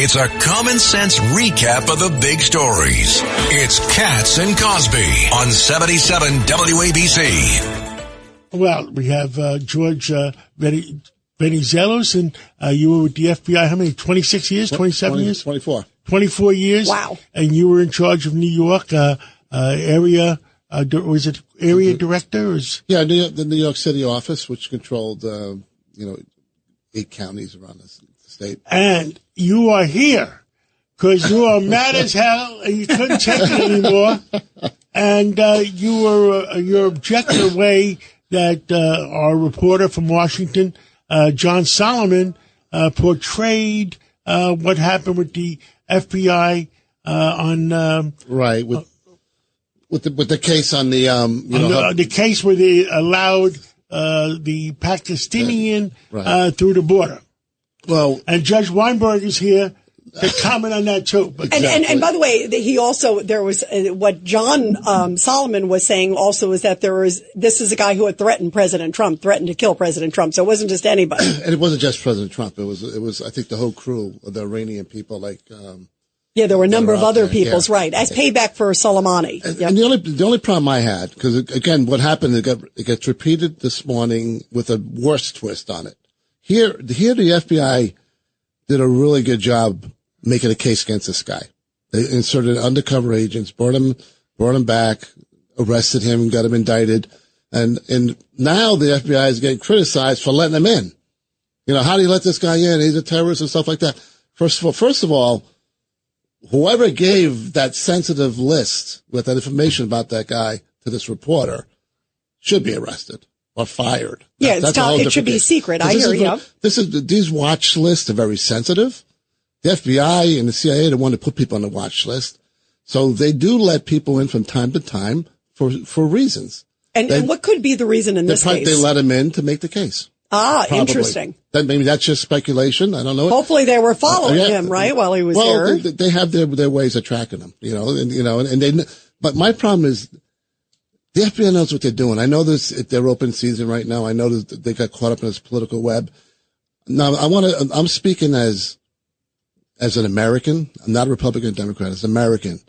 It's a common sense recap of the big stories. It's Katz and Cosby on 77 WABC. Well, we have George Venizelos, and you were with the FBI, how many, 26 years, 27 years? 24. 24 years. Wow. And you were in charge of New York, area, was it area director? Yeah, the New York City office, which controlled, 8 counties around the state. And you are here because you are mad as hell and you couldn't take it anymore. And you objected away that our reporter from Washington, John Solomon, portrayed what happened with the FBI on right with the case on the the case where they allowed the Pakistani through the border. Well, and Judge Weinberg is here to comment on that too. Exactly. And by the way, he also, there was what John Solomon was saying also is that this is a guy who had threatened to kill President Trump. So it wasn't just anybody. And it wasn't just President Trump. It was I think the whole crew of the Iranian people, like. Yeah, there were a number of other people's, right, as payback for Soleimani. And the only problem I had, because again, what happened, it gets repeated this morning with a worse twist on it. Here the FBI did a really good job making a case against this guy. They inserted undercover agents, brought him back, arrested him, got him indicted, and now the FBI is getting criticized for letting him in. How do you let this guy in? He's a terrorist and stuff like that. First of all, whoever gave that sensitive list with that information about that guy to this reporter should be arrested or fired. Yeah, it should be secret. I hear you. These watch lists are very sensitive. The FBI and the CIA don't want to put people on the watch list. So they do let people in from time to time for reasons. And what could be the reason in this case? They let him in to make the case. Probably. Interesting. Maybe that's just speculation. I don't know. Hopefully they were following him, right, while he was here. They have their ways of tracking him, but my problem is the FBI knows what they're doing. I know they're open season right now. I know they got caught up in this political web. Now I'm speaking as an American. I'm not a Republican or Democrat. As an American,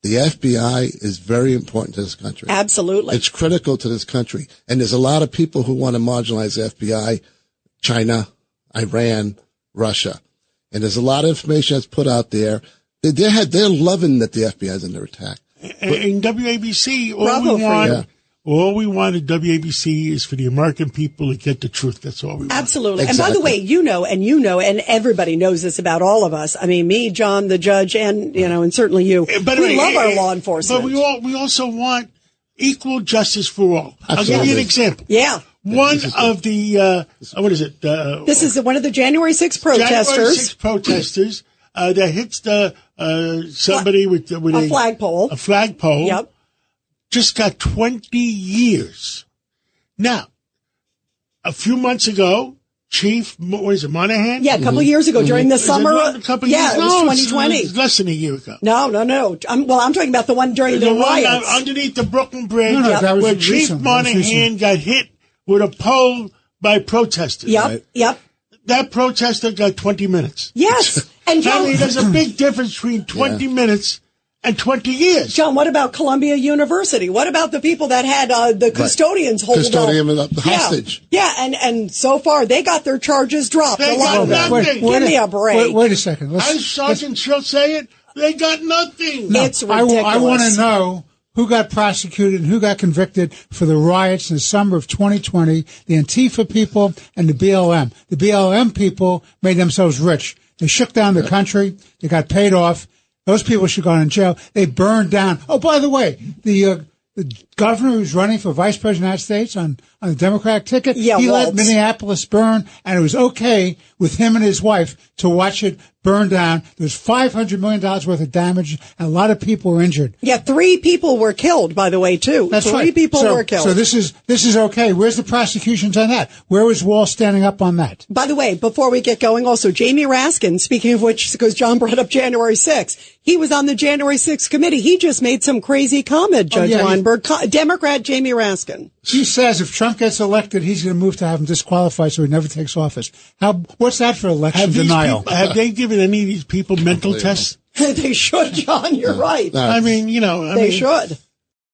the FBI is very important to this country. Absolutely. It's critical to this country. And there's a lot of people who want to marginalize the FBI, China, Iran, Russia. And there's a lot of information that's put out there. They're loving that the FBI is under attack. In WABC, all we want at WABC is for the American people to get the truth. That's all we want. Absolutely. Exactly. And by the way, and everybody knows this about all of us. I mean, me, John, the judge, and certainly you. But we love our law enforcement. But we also want equal justice for all. Absolutely. I'll give you an example. Yeah. One of the, what is it? This is one of the January 6th protesters. January 6th protesters, that hits somebody with a flagpole. A flagpole. Yep. Just got 20 years. Now, a few months ago, Chief, what is it, Monahan? Yeah, a couple of years ago during the summer. A couple of years? It was 2020. It's less than a year ago. No. I'm talking about the one during the riots. Underneath the Brooklyn Bridge, where Chief Monahan got hit with a pole by protesters. Yep, right? Yep. That protester got 20 minutes. Yes. And John, there's a big difference between 20 minutes and 20 years. John, what about Columbia University? What about the people that had the custodians hold up? Hostage. Yeah, and so far they got their charges dropped. They got nothing. Give me a break. Wait a second. As Sergeant Schill say it, they got nothing. No, it's ridiculous. I want to know who got prosecuted and who got convicted for the riots in the summer of 2020, the Antifa people and the BLM. The BLM people made themselves rich. They shook down the country. They got paid off. Those people should go in jail. They burned down. Oh, by the way, the governor who's running for vice president of the United States on the Democratic ticket, he let Minneapolis burn, and it was okay with him and his wife to watch it burn down. There was $500 million worth of damage, and a lot of people were injured. Yeah, 3 people were killed, by the way, too. That's right. 3 people were killed. So this is okay. Where's the prosecutions on that? Where was Wall standing up on that? By the way, before we get going, also, Jamie Raskin, speaking of which, because John brought up January 6th, he was on the January 6th committee. He just made some crazy comment, Judge Weinberg. Democrat Jamie Raskin. He says if Trump gets elected, he's going to move to have him disqualified so he never takes office. What What's that for election denial? Have they given any of these people mental tests? They should, John. You're right. I mean, they should.